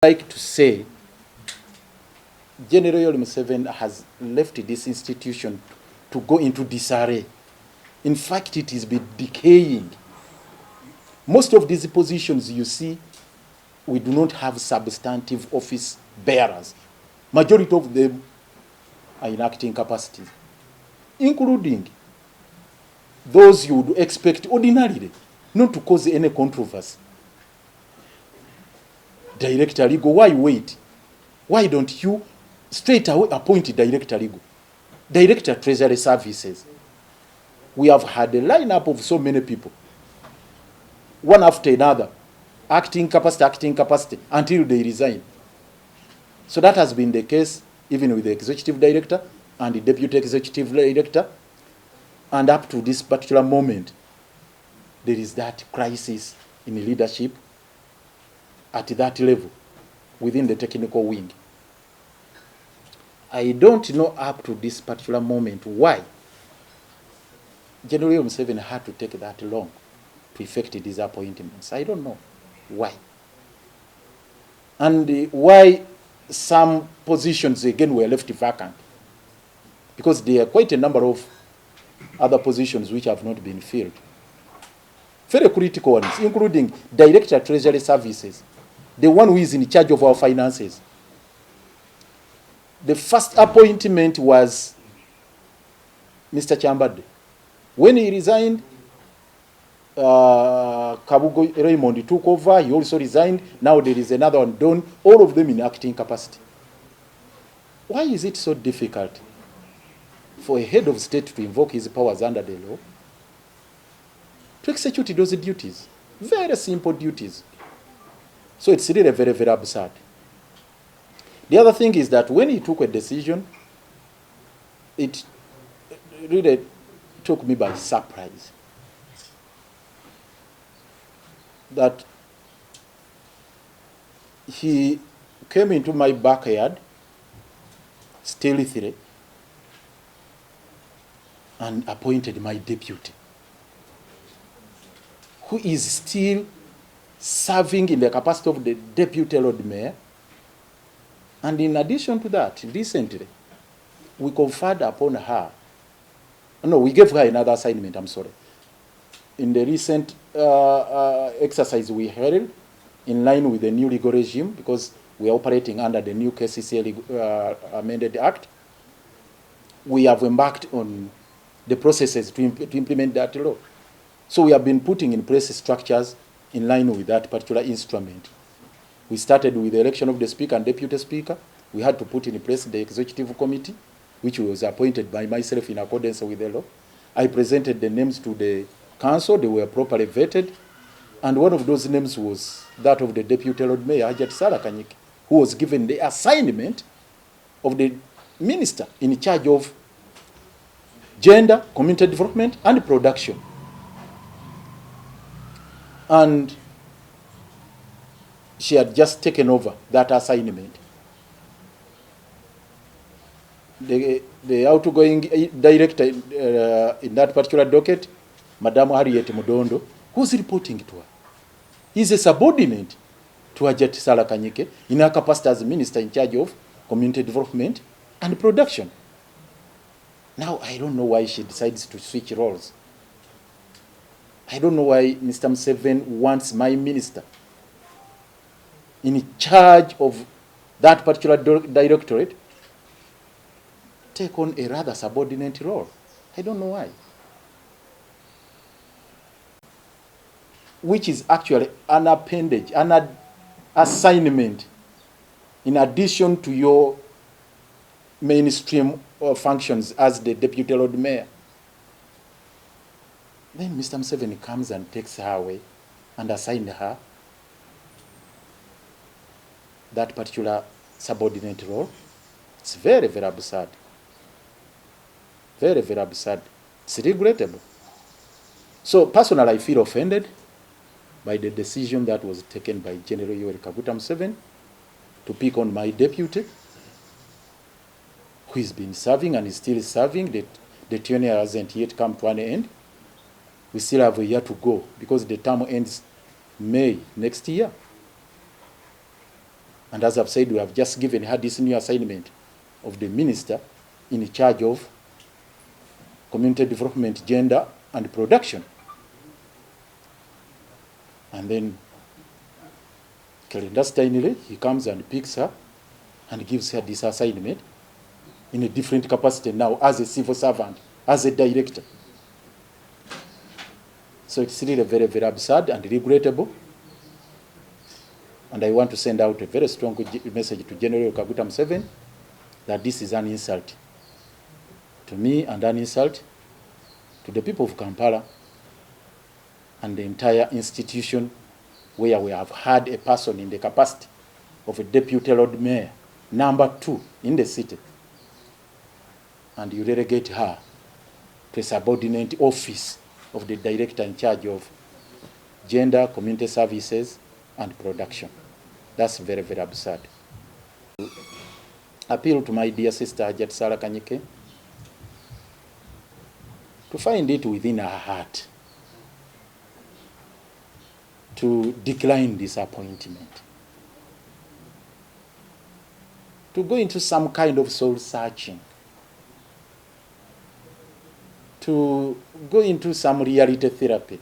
like to say General Yoweri Museveni has left this institution to go into disarray. In fact, it has been decaying. Most of these positions you see, we do not have substantive office bearers. Majority of them are in acting capacities, including those you would expect ordinarily not to cause any controversy. Director Legal, why wait? Why don't you straight away appoint Director Legal? Director Treasury Services. We have had a lineup of so many people, one after another, acting capacity, until they resign. So that has been the case even with the Executive Director and the Deputy Executive Director. And up to this particular moment, there is that crisis in leadership at that level within the technical wing. I don't know up to this particular moment why General Museveni had to take that long to effect these appointments. I don't know why. And why some positions again were left vacant. Because there are quite a number of other positions which have not been filled. Very critical ones, including Director Treasury Services, the one who is in charge of our finances. The first appointment was Mr. Chambade. When he resigned, Kabugo Raymond took over. He also resigned. Now there is another one done. All of them in acting capacity. Why is it so difficult for a head of state to invoke his powers under the law to execute those duties? Very simple duties. So it's really very, very absurd. The other thing is that when he took a decision, it really took me by surprise. That he came into my backyard stealthily and appointed my deputy, who is still serving in the capacity of the Deputy Lord Mayor. And in addition to that, recently, we conferred upon her, no, we gave her another assignment, I'm sorry. In the recent exercise we held, in line with the new legal regime, because we are operating under the new KCCA amended act, we have embarked on the processes to implement that law. So we have been putting in place structures in line with that particular instrument. We started with the election of the Speaker and Deputy Speaker. We had to put in place the Executive Committee, which was appointed by myself in accordance with the law. I presented the names to the Council. They were properly vetted. And one of those names was that of the Deputy Lord Mayor, Hajjati Sarah Kanyike, who was given the assignment of the Minister in charge of gender, community development, and production. And she had just taken over that assignment. The outgoing director in that particular docket, Madam Harriet Mudondo, who's reporting to her. He's a subordinate to Hajjati Sarah Kanyike in her capacity as Minister in charge of community development and production. Now, I don't know why she decides to switch roles. I don't know why Mr. Museveni wants my minister in charge of that particular directorate take on a rather subordinate role. I don't know why. Which is actually an appendage, an assignment in addition to your mainstream functions as the Deputy Lord Mayor. Then Mr. Museveni comes and takes her away and assigns her that particular subordinate role. It's very, very absurd. Very, very absurd. It's regrettable. So personally, I feel offended by the decision that was taken by General Yoweri Museveni to pick on my deputy, who has been serving and is still serving. The tenure hasn't yet come to an end. We still have a year to go because the term ends May next year. And as I've said, we have just given her this new assignment of the minister in charge of community development, gender, and production. And then clandestinely, he comes and picks her and gives her this assignment in a different capacity now as a civil servant, as a director. So it's really very, very absurd and regrettable. And I want to send out a very strong message to General Kaguta Museveni that this is an insult to me and an insult to the people of Kampala and the entire institution where we have had a person in the capacity of a deputy Lord Mayor, #2 in the city, and you relegate her to a subordinate office of the director in charge of gender, community services, and production. That's very, very absurd. Appeal to my dear sister Hajjati Sarah Kanyike to find it within her heart to decline this appointment, to go into some kind of soul searching, to go into some reality therapy,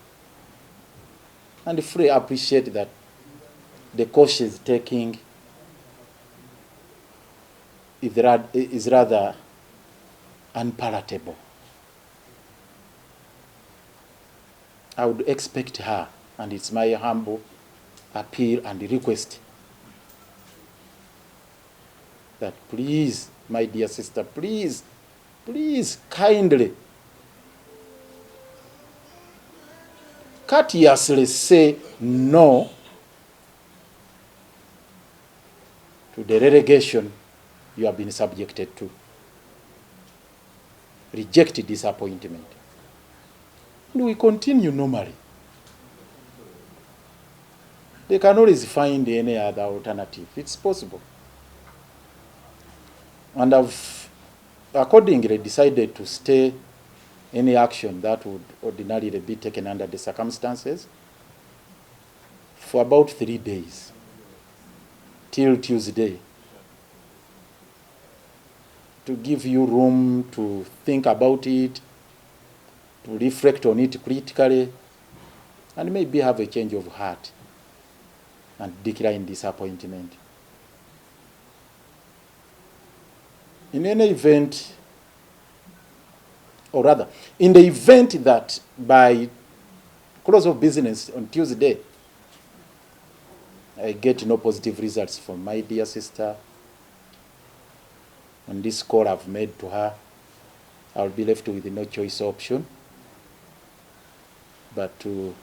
and fully appreciate that the course she's taking is rather unpalatable. I would expect her, and it's my humble appeal and request, that please, my dear sister, please, kindly, courteously say no to the relegation you have been subjected to. Reject this appointment. And we continue normally. They can always find any other alternative. It's possible. And I've accordingly decided to stay any action that would ordinarily be taken under the circumstances for about 3 days, till Tuesday, to give you room to think about it, to reflect on it critically, and maybe have a change of heart and decline disappointment. In any event, or rather, in the event that by close of business on Tuesday, I get no positive results from my dear sister on this call I've made to her, I'll be left with no choice option but to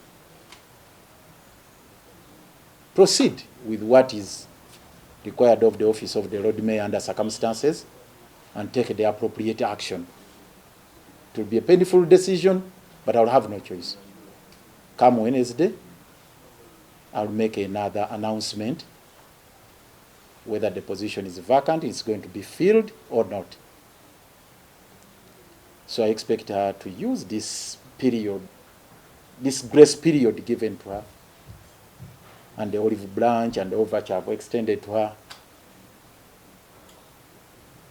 proceed with what is required of the office of the Lord Mayor under circumstances and take the appropriate action. It will be a painful decision, but I'll have no choice. Come Wednesday, I'll make another announcement whether the position is vacant, it's going to be filled or not. So I expect her to use this period, this grace period given to her, and the olive branch and the overture I've extended to her,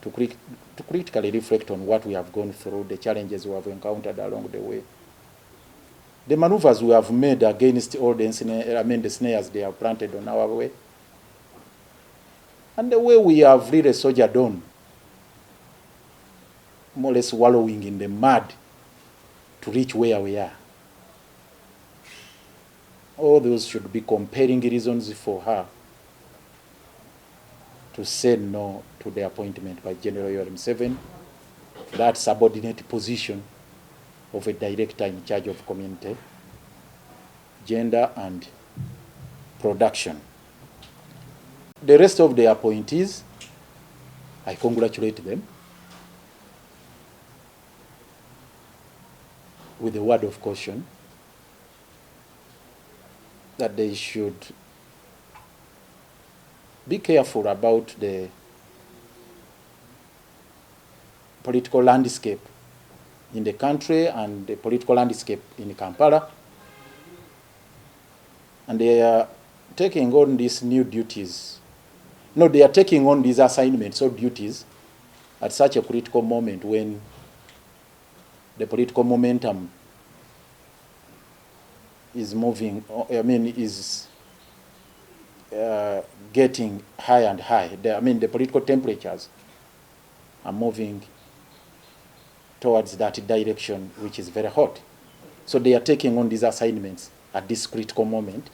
to critically reflect on what we have gone through, the challenges we have encountered along the way, the maneuvers we have made against all the snares they have planted on our way, and the way we have really soldiered on, more or less wallowing in the mud to reach where we are. All those should be compelling reasons for her to say no to the appointment by General Museveni, that subordinate position of a director in charge of community, gender, and production. The rest of the appointees, I congratulate them with a word of caution that they should be careful about the political landscape in the country and the political landscape in Kampala. And they are taking on these new duties No, they are taking on these assignments or duties at such a critical moment when the political momentum is moving, is getting high and high. The political temperatures are moving towards that direction, which is very hot. So they are taking on these assignments at this critical moment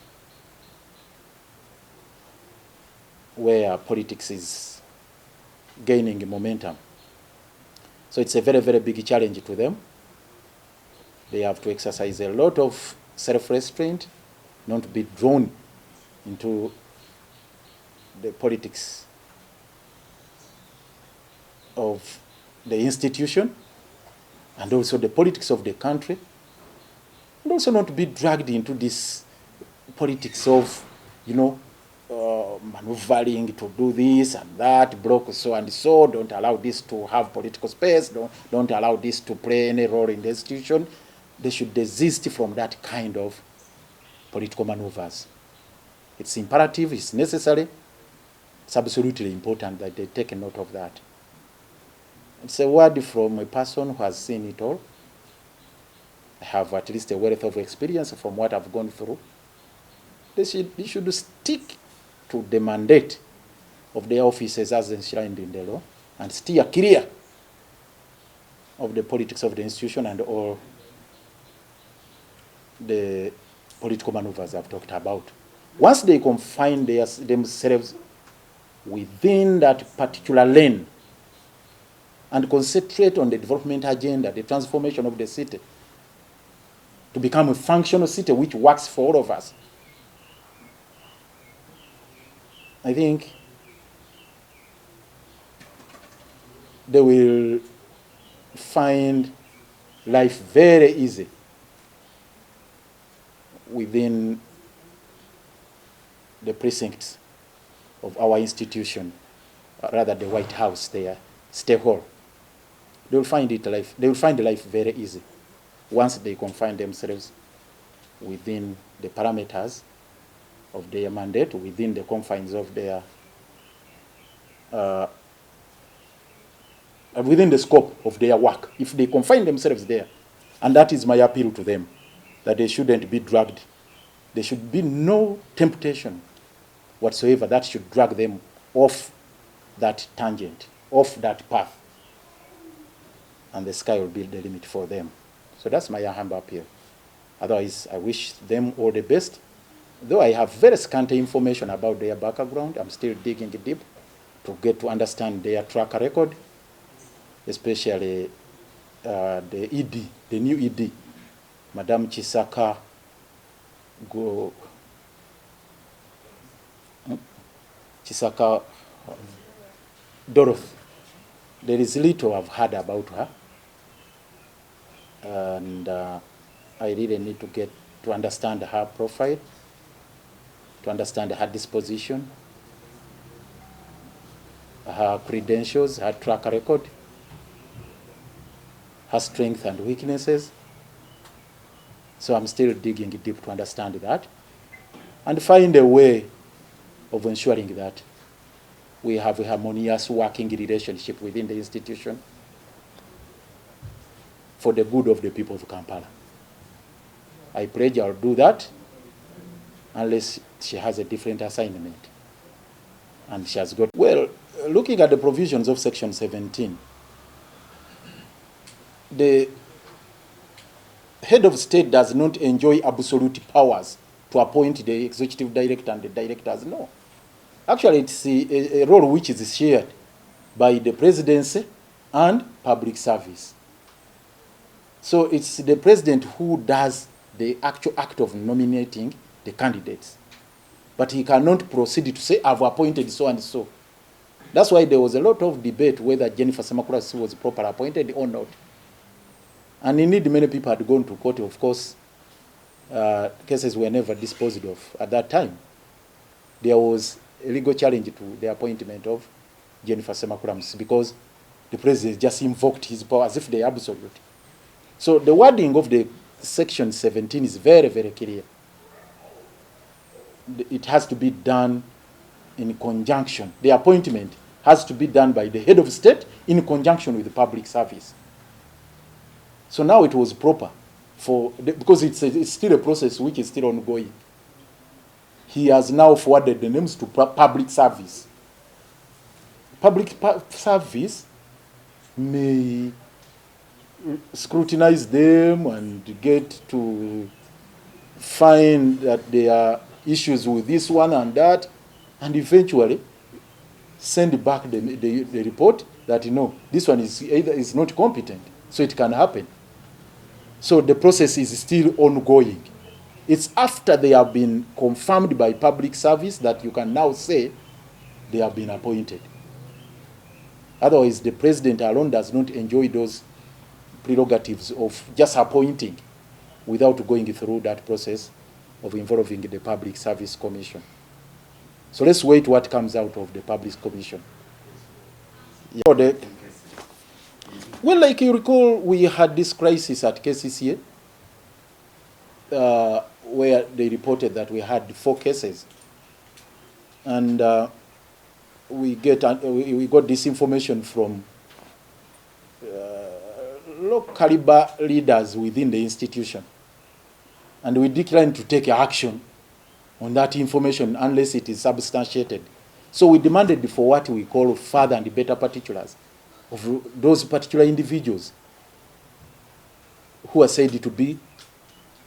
where politics is gaining momentum. So it's a very, very big challenge to them. They have to exercise a lot of self-restraint, not to be drawn into the politics of the institution and also the politics of the country, and also not to be dragged into this politics of, maneuvering to do this and that, block so and so, don't allow this to have political space, don't allow this to play any role in the institution. They should desist from that kind of political maneuvers. It's imperative, it's necessary, it's absolutely important that they take a note of that. It's a word from a person who has seen it all. I have at least a wealth of experience from what I've gone through. They should stick to the mandate of their offices as enshrined in the law and steer clear of the politics of the institution and all the political maneuvers I've talked about. Once they confine themselves within that particular lane and concentrate on the development agenda, the transformation of the city, to become a functional city which works for all of us, I think they will find life very easy within the precincts of our institution, rather the White House there, State Hall. They will find life very easy once they confine themselves within the parameters of their mandate, within the confines of their, within the scope of their work. If they confine themselves there, and that is my appeal to them, that they shouldn't be dragged. There should be no temptation whatsoever that should drag them off that tangent, off that path. And the sky will be the limit for them. So that's my humble appeal. Otherwise, I wish them all the best. Though I have very scanty information about their background, I'm still digging deep to get to understand their track record, especially the ED, the new ED, Madam Chisaka Dorothy. There is little I've heard about her, and I really need to get to understand her profile, to understand her disposition, her credentials, her track record, her strengths and weaknesses. So I'm still digging deep to understand that and find a way of ensuring that we have a harmonious working relationship within the institution for the good of the people of Kampala. I pledge I'll do that unless she has a different assignment. And she has got, well, looking at the provisions of Section 17, the head of state does not enjoy absolute powers to appoint the executive director and the directors. No. Actually, it's a role which is shared by the presidency and public service. So it's the president who does the actual act of nominating the candidates. But he cannot proceed to say, I've appointed so and so. That's why there was a lot of debate whether Jennifer Semakurasi was properly appointed or not. And indeed, many people had gone to court. Of course, cases were never disposed of at that time. There was a legal challenge to the appointment of Jennifer Semakurasi because the president just invoked his power as if they are absolute. So the wording of the Section 17 is very, very clear. It has to be done in conjunction. The appointment has to be done by the head of state in conjunction with the public service. So now it was proper because it's still a process which is still ongoing. He has now forwarded the names to public service. Public service may scrutinize them and get to find that there are issues with this one and that, and eventually send back the report that, you know, this one is not competent, so it can happen. So the process is still ongoing. It's after they have been confirmed by public service that you can now say they have been appointed. Otherwise, the president alone does not enjoy those prerogatives of just appointing without going through that process of involving the Public Service Commission. So let's wait what comes out of the Public Commission. Yeah. Well, like you recall, we had this crisis at KCCA where they reported that we had 4 cases. And we got this information from low caliber leaders within the institution. And we declined to take action on that information unless it is substantiated. So we demanded for what we call further and better particulars of those particular individuals who are said to be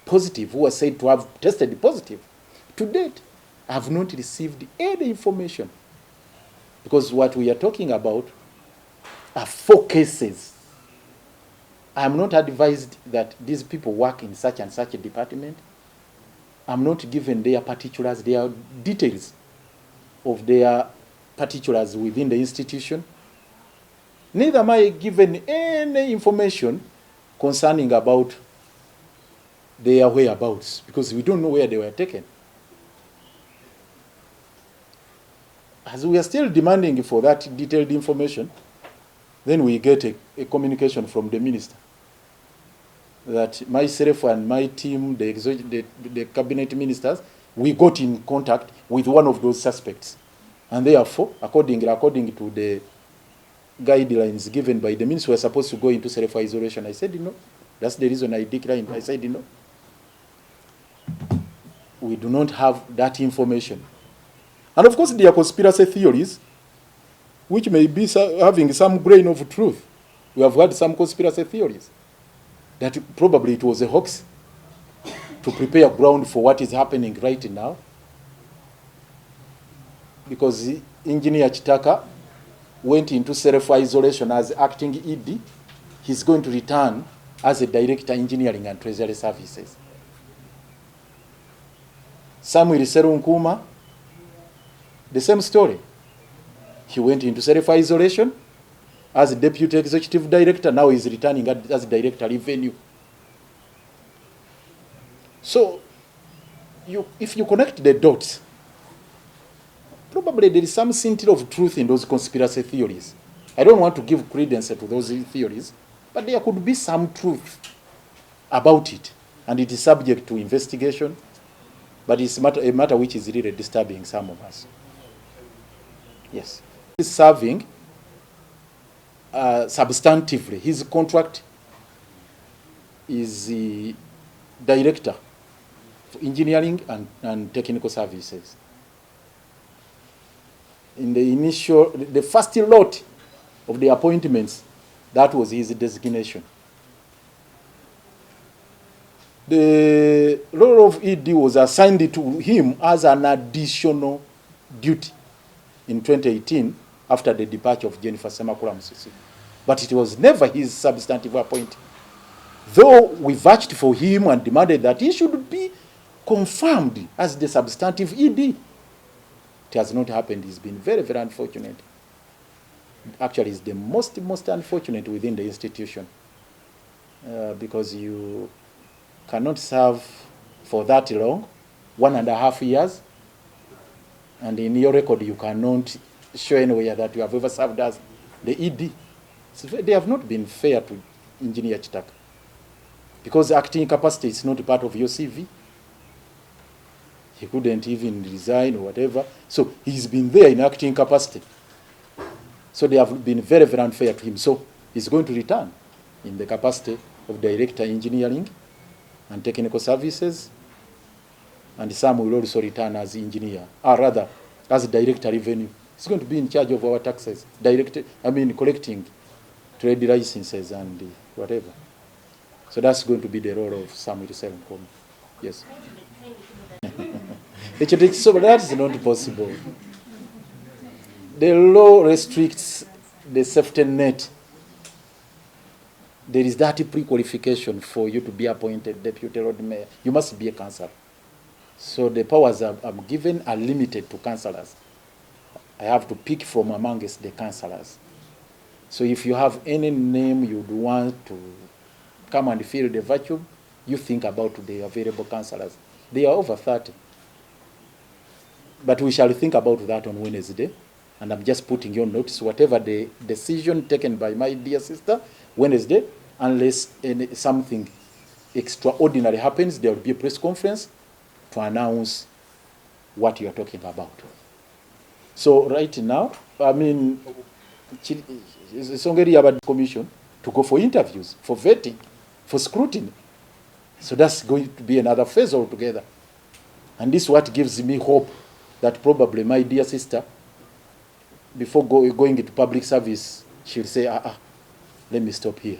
positive, who are said to have tested positive. To date, I have not received any information, because what we are talking about are 4 cases. I am not advised that these people work in such and such a department. I'm not given their particulars, their details of their particulars within the institution. Neither am I given any information concerning about their whereabouts, because we don't know where they were taken. As we are still demanding for that detailed information, then we get a communication from the minister that myself and my team, the cabinet ministers, we got in contact with one of those suspects. And therefore, according to the guidelines given by the minister, we are supposed to go into self-isolation. I said, no. That's the reason I declined. I said, no. We do not have that information. And of course, there are conspiracy theories, which may be having some grain of truth. We have had some conspiracy theories that probably it was a hoax to prepare ground for what is happening right now. Because Engineer Chitaka went into self-isolation as acting ED, he's going to return as a Director Engineering and Treasury Services. Samuel Serunkuma, the same story. He went into self-isolation as a Deputy Executive Director, now he's returning as Director Revenue. So, if you connect the dots, probably there is some scintilla of truth in those conspiracy theories. I don't want to give credence to those theories, but there could be some truth about it, and it is subject to investigation, but it's a matter which is really disturbing some of us. Yes. He's serving substantively. His contract is the Director for Engineering and Technical Services. In the first lot of the appointments, that was his designation. The role of ED was assigned to him as an additional duty in 2018 after the departure of Jennifer Semakula Musisi. But it was never his substantive appointment. Though we vouched for him and demanded that he should be confirmed as the substantive ED. It has not happened. It's been very, very unfortunate. Actually, it's the most unfortunate within the institution, because you cannot serve for that long, 1.5 years, and in your record you cannot show anywhere that you have ever served as the ED. So they have not been fair to Engineer Chitaka, because acting capacity is not part of your CV. He couldn't even resign or whatever. So he's been there in acting capacity. So they have been very, very unfair to him. So he's going to return in the capacity of Director Engineering and Technical Services, and some will also return as engineer, or rather, as Director Revenue. He's going to be in charge of our taxes, collecting trade licenses and whatever. So that's going to be the role of Samuel Serenkomo. Yes. So that is not possible. The law restricts the safety net. There is that pre-qualification for you to be appointed deputy road mayor. You must be a councillor. So the powers I'm given are limited to councillors. I have to pick from amongst the councillors. So if you have any name you'd want to come and fill the vacuum, you think about the available councillors. They are over 30. But we shall think about that on Wednesday. And I'm just putting your notice, whatever the decision taken by my dear sister, Wednesday, unless something extraordinary happens, there will be a press conference to announce what you are talking about. So right now, it's only about the commission to go for interviews, for vetting, for scrutiny. So that's going to be another phase altogether. And this is what gives me hope that probably my dear sister, before going into public service, she'll say, let me stop here.